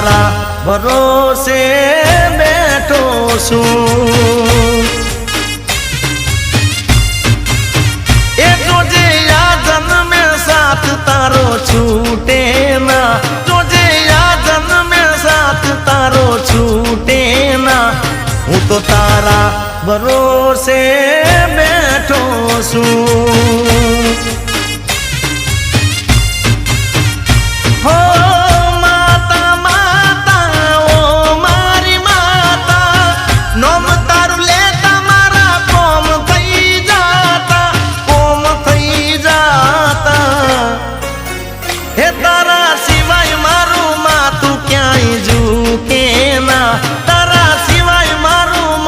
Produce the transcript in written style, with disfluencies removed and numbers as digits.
તારા ભરોસે બેઠો છું એ જોજે આ જન્મે સાથ તારો છૂટે ના જોજે આ જન્મે સાથ તારો છૂટે ના હું તો તારા ભરોસે બેઠો છું